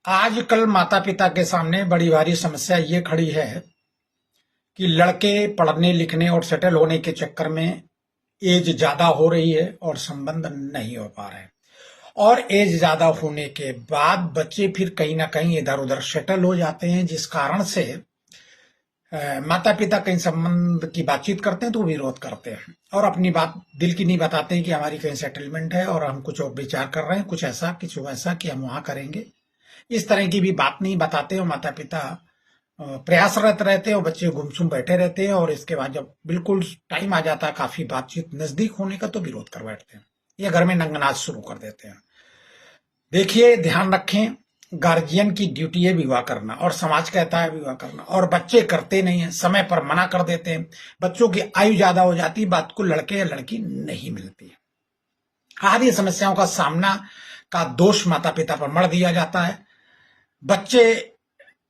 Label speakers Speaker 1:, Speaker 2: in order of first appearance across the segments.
Speaker 1: आजकल माता पिता के सामने बड़ी भारी समस्या ये खड़ी है कि लड़के पढ़ने लिखने और सेटल होने के चक्कर में एज ज्यादा हो रही है और संबंध नहीं हो पा रहे हैं। और एज ज्यादा होने के बाद बच्चे फिर कहीं ना कहीं इधर उधर सेटल हो जाते हैं, जिस कारण से माता पिता कहीं संबंध की बातचीत करते हैं तो विरोध करते हैं और अपनी बात दिल की नहीं बताते हैं कि हमारी कहीं सेटलमेंट है और हम कुछ और विचार कर रहे हैं, कुछ वैसा कि हम वहां करेंगे। इस तरह की भी बात नहीं बताते और माता पिता प्रयासरत रहते हैं और बच्चे गुमसुम बैठे रहते हैं। और इसके बाद जब बिल्कुल टाइम आ जाता है काफी बातचीत नजदीक होने का तो विरोध कर बैठते हैं या घर में नंगनाच शुरू कर देते हैं। देखिए, ध्यान रखें, गार्जियन की ड्यूटी है विवाह करना और समाज कहता है विवाह करना, और बच्चे करते नहीं है, समय पर मना कर देते हैं। बच्चों की आयु ज्यादा हो जाती है, बात को लड़के या लड़की नहीं मिलती है। आदि समस्याओं का सामना का दोष माता पिता पर मढ़ दिया जाता है। बच्चे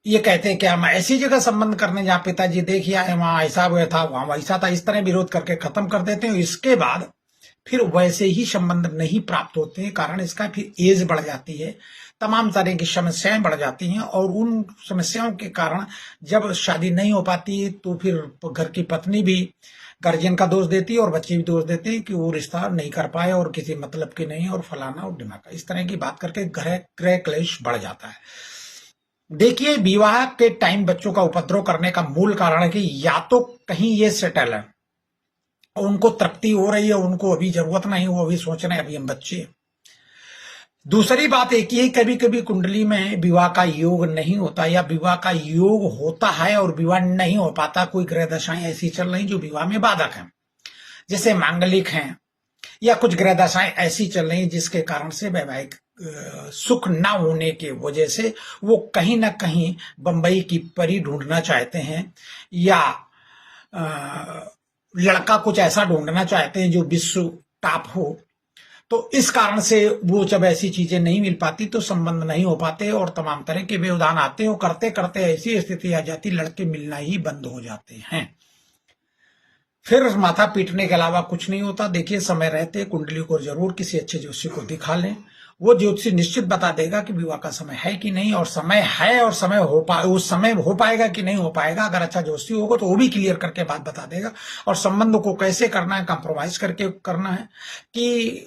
Speaker 1: ये कहते हैं कि हम ऐसी जगह संबंध करने जहां पिताजी देखिए आए, वहां ऐसा हुआ था, वहां वैसा था, इस तरह विरोध करके खत्म कर देते हैं। इसके बाद फिर वैसे ही संबंध नहीं प्राप्त होते हैं। कारण इसका फिर एज बढ़ जाती है, तमाम तरह की समस्याएं बढ़ जाती हैं और उन समस्याओं के कारण जब शादी नहीं हो पाती तो फिर घर की पत्नी भी गार्जियन का दोष देती है और बच्चे भी दोष देते हैं कि वो रिश्ता नहीं कर पाए और किसी मतलब के नहीं और फलाना और ढिमाका, इस तरह की बात करके गृह क्लेश बढ़ जाता है। देखिए, विवाह के टाइम बच्चों का उपद्रव करने का मूल कारण है कि या तो कहीं ये सेटल है, उनको तृप्ति हो रही है, उनको अभी जरूरत नहीं, वो अभी सोच रहे हैं अभी हम बच्चे हैं। दूसरी बात एक ही, कभी कभी कुंडली में विवाह का योग नहीं होता या विवाह का योग होता है और विवाह नहीं हो पाता। कोई ग्रह दशाएं ऐसी चल रही जो विवाह में बाधक हैं, जैसे मांगलिक हैं, या कुछ ग्रह दशाएं ऐसी चल रही जिसके कारण से वैवाहिक सुख न होने की वजह से वो कहीं ना कहीं बंबई की परी ढूंढना चाहते हैं या लड़का कुछ ऐसा ढूंढना चाहते हैं जो विश्व टॉप हो। तो इस कारण से वो जब ऐसी चीजें नहीं मिल पाती तो संबंध नहीं हो पाते और तमाम तरह के व्यवधान आते हैं। करते करते ऐसी स्थिति आ जाती, लड़के मिलना ही बंद हो जाते हैं। फिर माथा पीटने के अलावा कुछ नहीं होता। देखिए, समय रहते कुंडली को जरूर किसी अच्छे ज्योतिषी को दिखा लें। वो ज्योतिषी निश्चित बता देगा कि विवाह का समय है कि नहीं, और समय है और समय उस समय हो पाएगा कि नहीं हो पाएगा। अगर अच्छा ज्योतिषी होगा तो वो भी क्लियर करके बात बता देगा और संबंध को कैसे करना है, कंप्रोमाइज करके करना है कि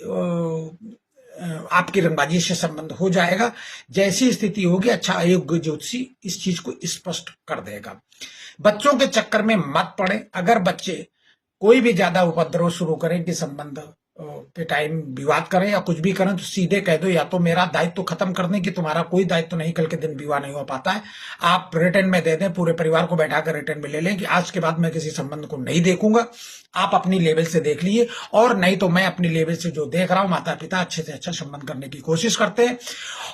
Speaker 1: आपकी रंगबाजी से संबंध हो जाएगा। जैसी स्थिति होगी अच्छा अयोग्य ज्योतिषी इस चीज को स्पष्ट कर देगा। बच्चों के चक्कर में मत पड़े। अगर बच्चे कोई भी ज्यादा उपद्रव शुरू करें कि संबंध के टाइम विवाद करें या कुछ भी करें तो सीधे कह दो, या तो मेरा दायित्व तो खत्म करने की, तुम्हारा कोई दायित्व तो नहीं, कल के दिन विवाह नहीं हो पाता है, आप रिटर्न में दे दें, पूरे परिवार को बैठाकर रिटर्न में ले लें कि आज के बाद मैं किसी संबंध को नहीं देखूंगा, आप अपनी लेवल से देख लीजिए, और नहीं तो मैं अपनी लेवल से जो देख रहा हूं, माता पिता अच्छे से अच्छा संबंध करने की कोशिश करते हैं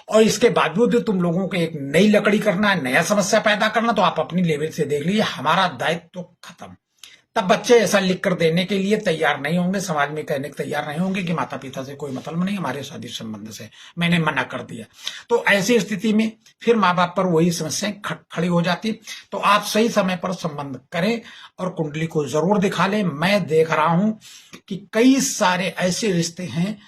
Speaker 1: और इसके बावजूद तुम लोगों को एक नई लकड़ी करना है, नया समस्या पैदा करना, तो आप अपनी लेवल से देख लीजिए, हमारा दायित्व तो खत्म। तब बच्चे ऐसा लिख कर देने के लिए तैयार नहीं होंगे, समाज में कहने के तैयार नहीं होंगे कि माता पिता से कोई मतलब नहीं, हमारे शादी संबंध से मैंने मना कर दिया। तो ऐसी स्थिति में फिर माँ बाप पर वही समस्याएं खड़ी हो जाती। तो आप सही समय पर संबंध करें और कुंडली को जरूर दिखा लें। मैं देख रहा हूं कि कई सारे ऐसे रिश्ते हैं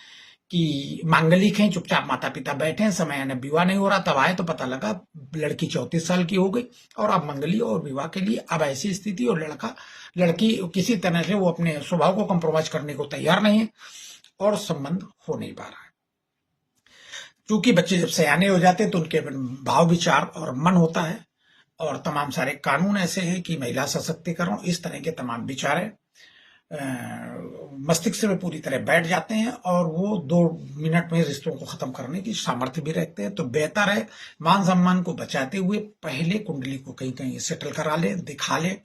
Speaker 1: कि मांगलिक हैं, चुपचाप माता पिता बैठे हैं, समय आने विवाह नहीं हो रहा, तब आए तो पता लगा लड़की 34 साल की हो गई और अब मंगली और विवाह के लिए अब ऐसी स्थिति, और लड़की किसी तरह से वो अपने स्वभाव को कंप्रोमाइज करने को तैयार नहीं है और संबंध हो नहीं पा रहा है। क्योंकि बच्चे जब सयाने हो जाते हैं तो उनके भाव विचार और मन होता है और तमाम सारे कानून ऐसे हैं कि महिला सशक्तिकरण, इस तरह के तमाम विचार है मस्तिष्क में पूरी तरह बैठ जाते हैं और वो 2 मिनट में रिश्तों को खत्म करने की सामर्थ्य भी रखते हैं। तो बेहतर है मान सम्मान को बचाते हुए पहले कुंडली को कहीं कहीं सेटल करा ले, दिखा ले,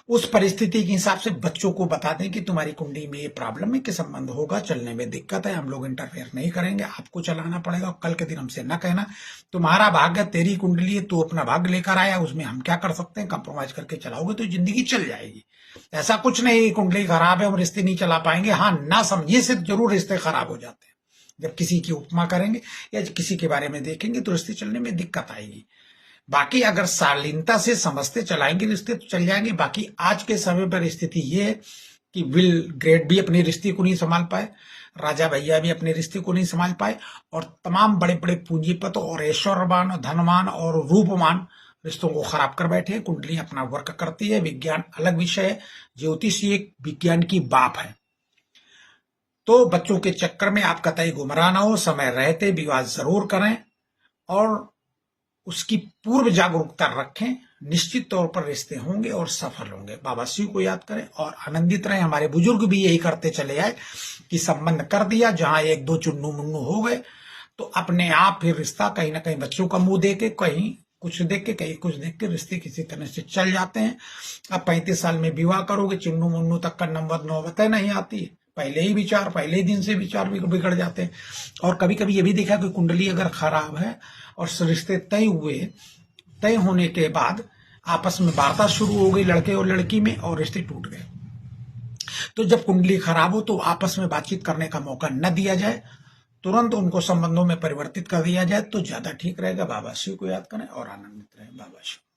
Speaker 1: उस परिस्थिति के हिसाब से बच्चों को बता दें कि तुम्हारी कुंडली में ये प्रॉब्लम है कि संबंध होगा, चलने में दिक्कत है, हम लोग इंटरफेयर नहीं करेंगे, आपको चलाना पड़ेगा, कल के दिन हमसे न कहना, तुम्हारा भाग्य, तेरी कुंडली है, तू अपना भाग्य लेकर आया, उसमें हम क्या कर सकते हैं, कंप्रोमाइज करके चलाओगे तो जिंदगी चल जाएगी। ऐसा कुछ नहीं कुंडली खराब है हम रिश्ते नहीं चला पाएंगे, हाँ ना समझिए से जरूर रिश्ते खराब हो जाते हैं। जब किसी की उपमा करेंगे या किसी के बारे में देखेंगे तो रिश्ते चलने में दिक्कत आएगी। बाकी अगर शालीनता से समझते चलाएंगे रिश्ते तो चल जाएंगे। बाकी आज के समय पर स्थिति ये है कि विल ग्रेड भी अपनी रिश्ते को नहीं संभाल पाए, राजा भैया भी अपने रिश्ते को नहीं संभाल पाए और तमाम बड़े बड़े पूंजीपत और ऐश्वर्यवान, धनवान और रूपवान रिश्तों को खराब कर बैठे। कुंडली अपना वर्क करती है, विज्ञान अलग विषय है, ज्योतिष एक विज्ञान की बाप है। तो बच्चों के चक्कर में आप कतई गुमराह ना हो, समय रहते विवाह जरूर करें और उसकी पूर्व जागरूकता रखें। निश्चित तौर पर रिश्ते होंगे और सफल होंगे। बाबा शिव को याद करें और आनंदित रहें। हमारे बुजुर्ग भी यही करते चले आए कि संबंध कर दिया, जहां एक दो चुन्नू मुन्नू हो गए तो अपने आप फिर रिश्ता कहीं ना कहीं बच्चों का मुंह देके, कहीं कुछ देख के, कहीं कुछ देख के रिश्ते किसी तरह से चल जाते हैं। अब 35 साल में विवाह करोगे, चुन्नू मुन्नू तक का नौबत नहीं आती है। पहले ही दिन से विचार बिगड़ जाते हैं। और कभी कभी ये भी देखा कि कुंडली अगर खराब है और रिश्ते तय होने के बाद आपस में वार्ता शुरू हो गई लड़के और लड़की में और रिश्ते टूट गए, तो जब कुंडली खराब हो तो आपस में बातचीत करने का मौका न दिया जाए, तुरंत उनको संबंधों में परिवर्तित कर दिया जाए तो ज्यादा ठीक रहेगा। बाबा शिव को याद करें और आनंदित रहें। बाबा शिव।